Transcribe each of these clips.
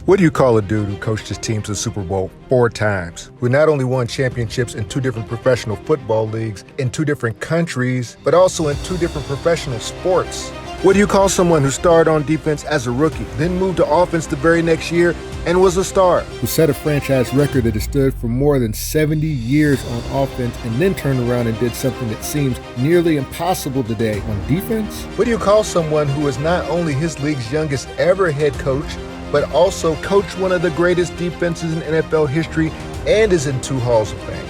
What do you call a dude who coached his team to the Super Bowl 4 times, who not only won championships in 2 different professional football leagues in 2 different countries, but also in 2 different professional sports? What do you call someone who started on defense as a rookie, then moved to offense the very next year and was a star? Who set a franchise record that has stood for more than 70 years on offense and then turned around and did something that seems nearly impossible today on defense? What do you call someone who is not only his league's youngest ever head coach, but also coached one of the greatest defenses in NFL history and is in 2 Halls of Fame?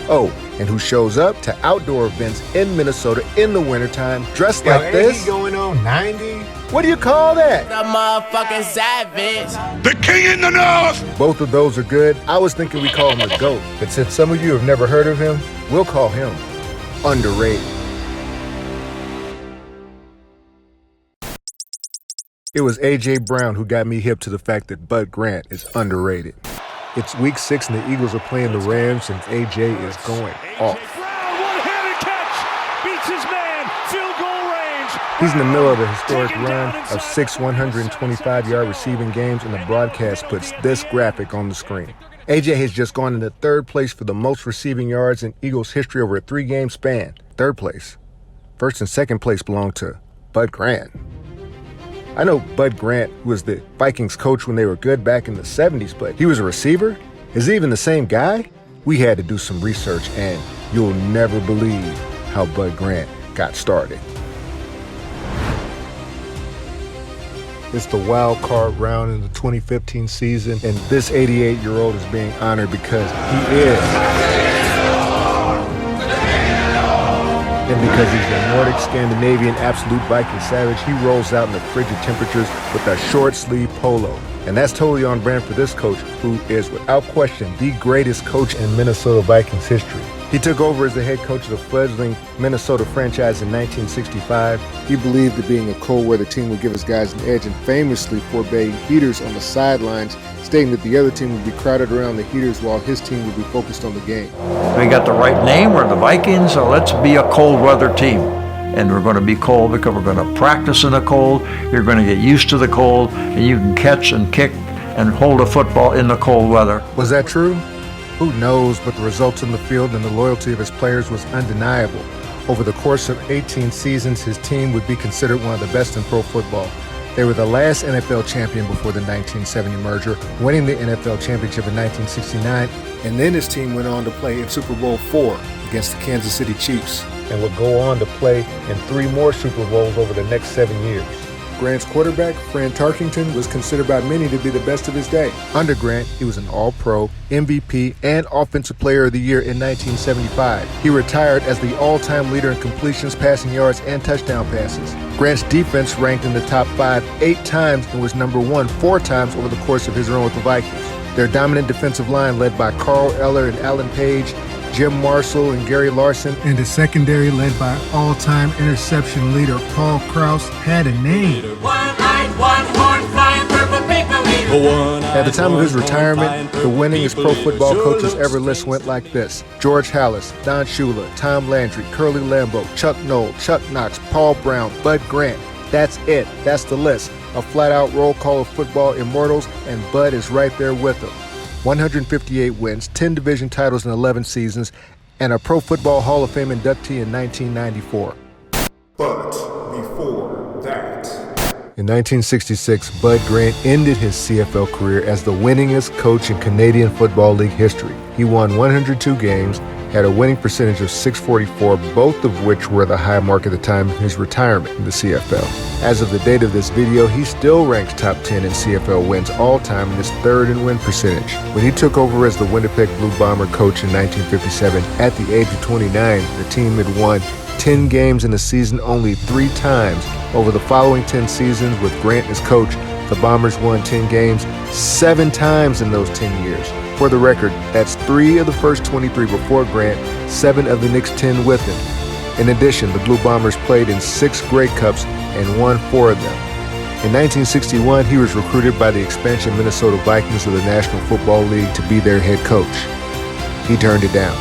Oh, and who shows up to outdoor events in Minnesota in the wintertime dressed like this? Ain't he going on 90? What do you call that? The motherfucking savage. The king in the north! Both of those are good. I was thinking we call him the GOAT, but since some of you have never heard of him, we'll call him underrated. It was A.J. Brown who got me hip to the fact that Bud Grant is underrated. It's week 6 and the Eagles are playing the Rams and A.J. is going off. Brown, one-handed catch, beats his man, field goal range. He's in the middle of a historic run of 6 125-yard receiving games, and the broadcast puts this graphic on the screen. A.J. has just gone into 3rd place for the most receiving yards in Eagles history over a 3-game span. 3rd place. 1st and 2nd place belong to Bud Grant. I know Bud Grant, who was the Vikings coach when they were good back in the 70s, but he was a receiver? Is he even the same guy? We had to do some research, and you'll never believe how Bud Grant got started. It's the wild card round in the 2015 season, and this 88-year-old is being honored because he is. And because he's a Nordic, Scandinavian, absolute Viking savage, he rolls out in the frigid temperatures with a short sleeve polo. And that's totally on brand for this coach, who is without question the greatest coach in Minnesota Vikings history. He took over as the head coach of the fledgling Minnesota franchise in 1965. He believed that being a cold weather team would give his guys an edge and famously forbade heaters on the sidelines, stating that the other team would be crowded around the heaters while his team would be focused on the game. We got the right name, we're the Vikings, so let's be a cold weather team. And we're going to be cold because we're going to practice in the cold, you're going to get used to the cold, and you can catch and kick and hold a football in the cold weather. Was that true? Who knows, but the results in the field and the loyalty of his players was undeniable. Over the course of 18 seasons, his team would be considered one of the best in pro football. They were the last NFL champion before the 1970 merger, winning the NFL championship in 1969, and then his team went on to play in Super Bowl IV against the Kansas City Chiefs, and would go on to play in 3 more Super Bowls over the next 7 years. Grant's quarterback, Fran Tarkington, was considered by many to be the best of his day. Under Grant, he was an All-Pro, MVP, and Offensive Player of the Year in 1975. He retired as the all-time leader in completions, passing yards, and touchdown passes. Grant's defense ranked in the top 5 8 times and was number 1 4 times over the course of his run with the Vikings. Their dominant defensive line, led by Carl Eller and Alan Page, Jim Marshall and Gary Larson, and the secondary led by all-time interception leader Paul Krause, had a name. One-eyed, one-horn, flying purple people eater. At the time of his retirement, the winningest pro football coaches ever list went like this: George Halas, Don Shula, Tom Landry, Curly Lambeau, Chuck Noll, Chuck Knox, Paul Brown, Bud Grant. That's it. That's the list. A flat-out roll call of football immortals, and Bud is right there with them. 158 wins, 10 division titles in 11 seasons, and a Pro Football Hall of Fame inductee in 1994. But before that, in 1966, Bud Grant ended his CFL career as the winningest coach in Canadian Football League history. He won 102 games, had a winning percentage of .644, both of which were the high mark at the time of his retirement in the CFL. As of the date of this video, he still ranks top 10 in CFL wins all time and is 3rd in win percentage. When he took over as the Winnipeg Blue Bomber coach in 1957, at the age of 29, the team had won 10 games in a season only 3 times. Over the following 10 seasons with Grant as coach, the Bombers won 10 games 7 times in those 10 years. For the record, that's 3 of the first 23 before Grant, 7 of the next 10 with him. In addition, the Blue Bombers played in 6 Grey Cups and won 4 of them. In 1961, he was recruited by the expansion Minnesota Vikings of the National Football League to be their head coach. He turned it down.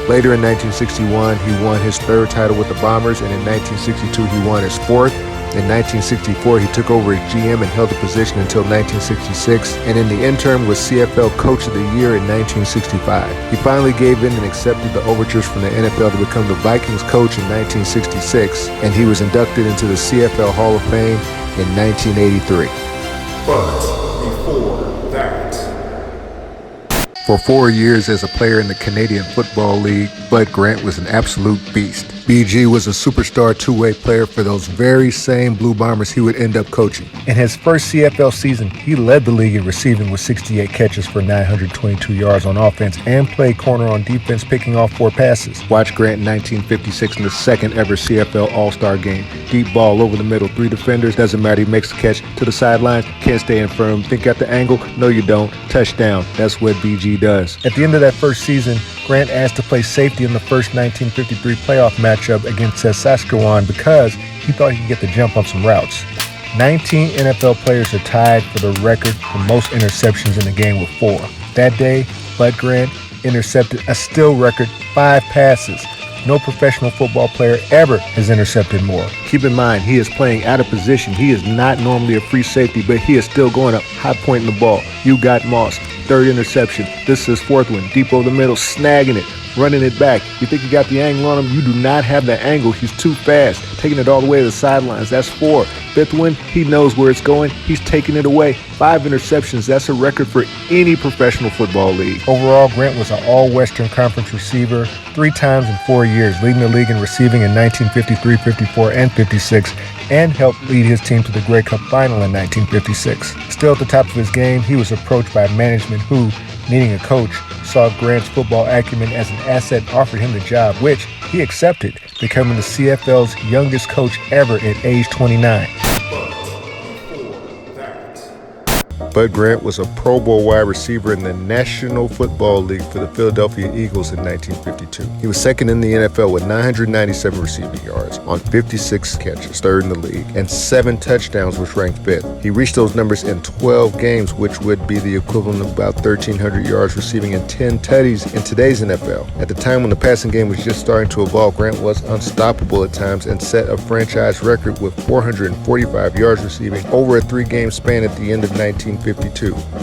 Later in 1961, he won his 3rd title with the Bombers, and in 1962, he won his 4th. In 1964, he took over as GM and held the position until 1966, and in the interim was CFL Coach of the Year in 1965. He finally gave in and accepted the overtures from the NFL to become the Vikings coach in 1966, and he was inducted into the CFL Hall of Fame in 1983. But before that, For 4 years as a player in the Canadian Football League, Bud Grant was an absolute beast. BG was a superstar two-way player for those very same Blue Bombers he would end up coaching. In his first CFL season, he led the league in receiving with 68 catches for 922 yards on offense and played corner on defense, picking off 4 passes. Watch Grant in 1956 in the second ever CFL All-Star game. Deep ball over the middle, 3 defenders, doesn't matter, he makes the catch to the sidelines, can't stay in firm, think at the angle, no you don't, touchdown. That's what BG does. At the end of that first season, Grant asked to play safety in the first 1953 playoff matchup against Saskatchewan because he thought he could get the jump on some routes. 19 NFL players are tied for the record for most interceptions in the game with 4. That day, Bud Grant intercepted a still record 5 passes. No professional football player ever has intercepted more. Keep in mind, he is playing out of position. He is not normally a free safety, but he is still going up, high pointing the ball. You got Moss, 3rd interception. This is 4th one, deep over the middle, snagging it, running it back. You think you got the angle on him? You do not have the angle. He's too fast, taking it all the way to the sidelines. That's 4. 5th one, he knows where it's going. He's taking it away. 5 interceptions. That's a record for any professional football league. Overall, Grant was an all-Western Conference receiver 3 times in 4 years, leading the league in receiving in 1953, 54, and 56, and helped lead his team to the Grey Cup final in 1956. Still at the top of his game, he was approached by management who, needing a coach, saw Grant's football acumen as an asset and offered him the job, which he accepted, becoming the CFL's youngest coach ever at age 29. Bud Grant was a Pro Bowl wide receiver in the National Football League for the Philadelphia Eagles in 1952. He was second in the NFL with 997 receiving yards on 56 catches, 3rd in the league, and 7 touchdowns, which ranked 5th. He reached those numbers in 12 games, which would be the equivalent of about 1,300 yards receiving and 10 tutties in today's NFL. At the time when the passing game was just starting to evolve, Grant was unstoppable at times and set a franchise record with 445 yards receiving over a 3-game span at the end of 1952,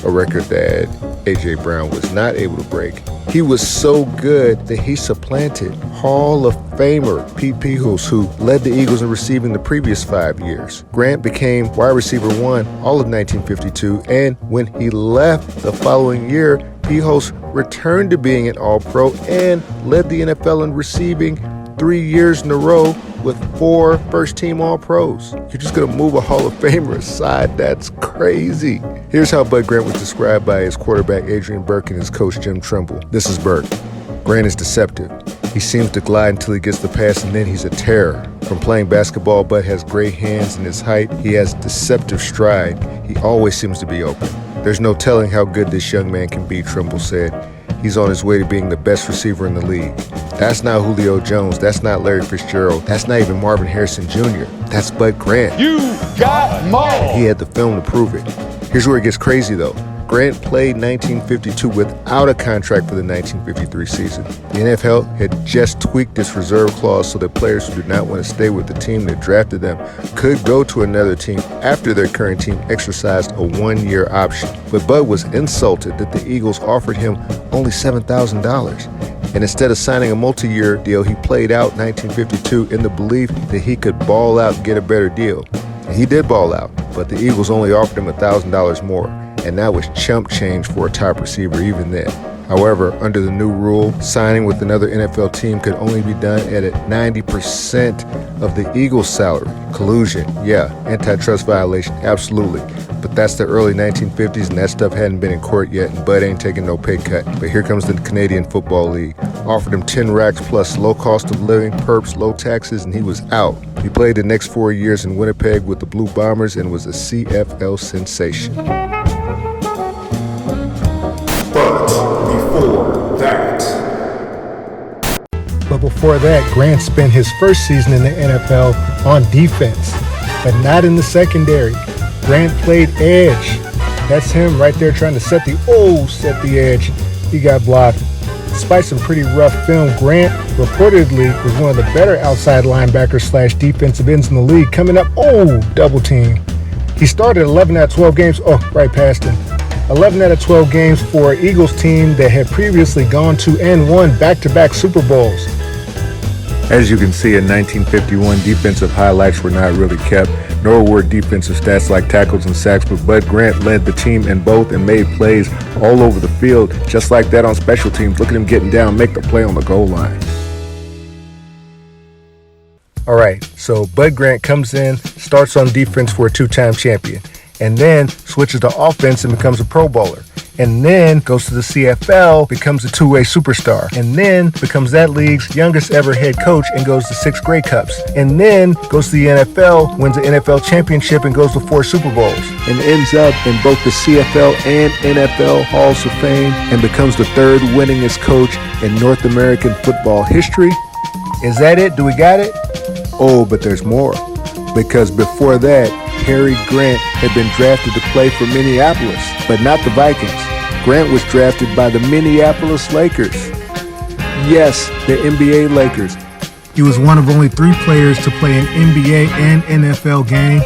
a record that A.J. Brown was not able to break. He was so good that he supplanted Hall of Famer Pete Pihos, who led the Eagles in receiving the previous 5 years. Grant became wide receiver 1 all of 1952, and when he left the following year, Pihos returned to being an All-Pro and led the NFL in receiving 3 years in a row with 4 first-team All-Pros. You're just going to move a Hall of Famer aside? That's crazy. Here's how Bud Grant was described by his quarterback Adrian Burke and his coach Jim Trimble. This is Burke. Grant is deceptive. He seems to glide until he gets the pass, and then he's a terror. From playing basketball, Bud has great hands and his height. He has deceptive stride. He always seems to be open. There's no telling how good this young man can be, Trimble said. He's on his way to being the best receiver in the league. That's not Julio Jones. That's not Larry Fitzgerald. That's not even Marvin Harrison Jr. That's Bud Grant. You got mauled. He had the film to prove it. Here's where it gets crazy, though. Grant played 1952 without a contract for the 1953 season. The NFL had just tweaked its reserve clause so that players who did not want to stay with the team that drafted them could go to another team after their current team exercised a 1-year option. But Bud was insulted that the Eagles offered him only $7,000. And instead of signing a multi-year deal, he played out 1952 in the belief that he could ball out and get a better deal. And he did ball out, but the Eagles only offered him $1,000 more. And that was chump change for a top receiver even then. However, under the new rule, signing with another NFL team could only be done at 90% of the Eagles' salary. Collusion, yeah. Antitrust violation, absolutely. But that's the early 1950s, and that stuff hadn't been in court yet, and Bud ain't taking no pay cut. But here comes the Canadian Football League. Offered him 10 racks plus low cost of living, perps, low taxes, and he was out. He played the next 4 years in Winnipeg with the Blue Bombers and was a CFL sensation. But before that, Grant spent his first season in the NFL on defense, but not in the secondary. Grant played edge. That's him right there trying to set the edge. He got blocked. Despite some pretty rough film, Grant reportedly was one of the better outside linebackers / defensive ends in the league, coming up, double team. He started 11 out of 12 games, right past him. 11 out of 12 games for an Eagles team that had previously gone to and won back-to-back Super Bowls. As you can see, in 1951, defensive highlights were not really kept, nor were defensive stats like tackles and sacks, but Bud Grant led the team in both and made plays all over the field, just like that on special teams. Look at him getting down, make the play on the goal line. All right, so Bud Grant comes in, starts on defense for a two-time champion, and then switches to offense and becomes a Pro Bowler. And then goes to the CFL, becomes a two-way superstar, and then becomes that league's youngest ever head coach and goes to 6 Grey Cups, and then goes to the NFL, wins the NFL championship and goes to 4 Super Bowls, and ends up in both the CFL and NFL Halls of Fame and becomes the 3rd winningest coach in North American football history. Is that it? Do we got it? But there's more, because before that, Harry Grant had been drafted to play for Minneapolis, but not the Vikings. Grant was drafted by the Minneapolis Lakers. Yes, the NBA Lakers. He was one of only 3 players to play an NBA and NFL game,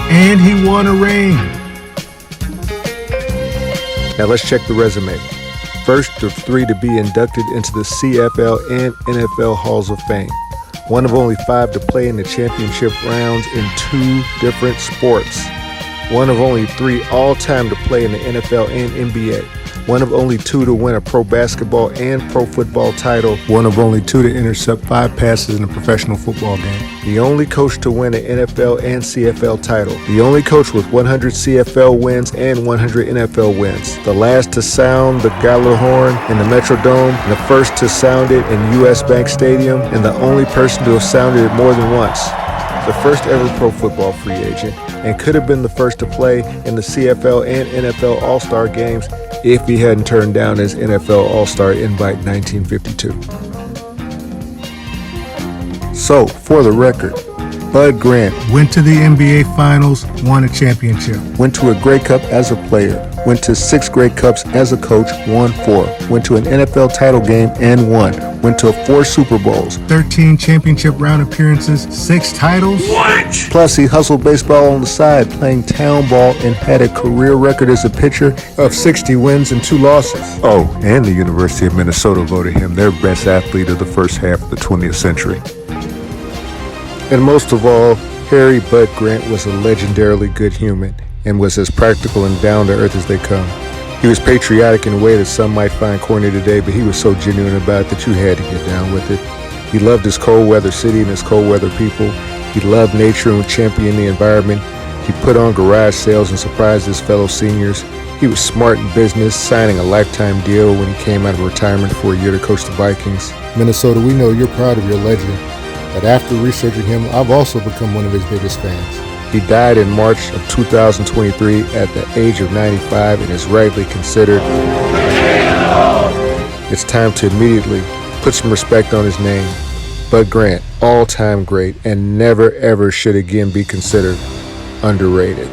and he won a ring. Now let's check the resume. First of 3 to be inducted into the CFL and NFL Halls of Fame. One of only 5 to play in the championship rounds in 2 different sports. One of only 3 all-time to play in the NFL and NBA. One of only 2 to win a pro basketball and pro football title. One of only 2 to intercept 5 passes in a professional football game. The only coach to win an NFL and CFL title. The only coach with 100 CFL wins and 100 NFL wins. The last to sound the Galler horn in the Metrodome, and the first to sound it in US Bank Stadium, and the only person to have sounded it more than once. The first ever pro football free agent, and could have been the first to play in the CFL and NFL All-Star games if he hadn't turned down his NFL All-Star invite in 1952. So, for the record, Bud Grant went to the NBA Finals, won a championship. Went to a Grey Cup as a player. Went to 6 Grey Cups as a coach, won 4. Went to an NFL title game and won. Went to 4 Super Bowls. 13 championship round appearances, 6 titles. What? Plus, he hustled baseball on the side, playing town ball, and had a career record as a pitcher of 60 wins and 2 losses. And the University of Minnesota voted him their best athlete of the first half of the 20th century. And most of all, Harry Bud Grant was a legendarily good human and was as practical and down to earth as they come. He was patriotic in a way that some might find corny today, but he was so genuine about it that you had to get down with it. He loved his cold weather city and his cold weather people. He loved nature and championed the environment. He put on garage sales and surprised his fellow seniors. He was smart in business, signing a lifetime deal when he came out of retirement for a year to coach the Vikings. Minnesota, we know you're proud of your legend, but after researching him, I've also become one of his biggest fans. He died in March of 2023 at the age of 95 and is rightly considered. It's time to immediately put some respect on his name. Bud Grant, all-time great, and never ever should again be considered underrated.